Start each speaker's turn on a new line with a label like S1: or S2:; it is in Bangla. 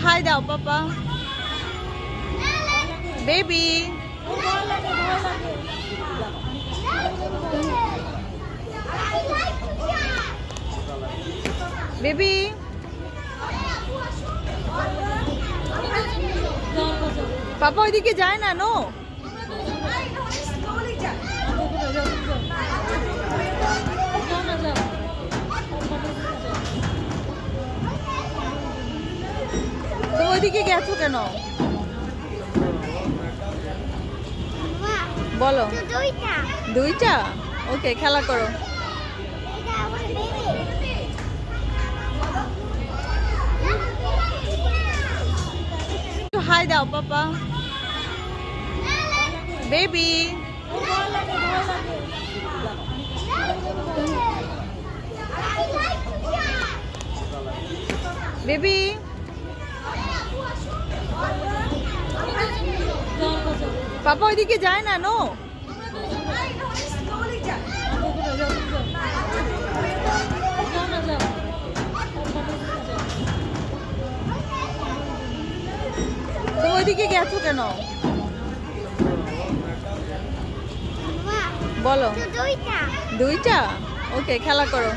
S1: হাই দাও পাপা। বেবি বেবি পাপা ওইদিকে যায় না। নো তুমি ওইদিকে গেছো কেন? বলো। দুইটা? ওকে, খেলা করো। হাই দাও পাপা। বেবি বেবি পাপা ওইদিকে যায় না। নো তুমি ওইদিকে গেছো কেন? বলো। দুইটা? ওকে, খেলা করো।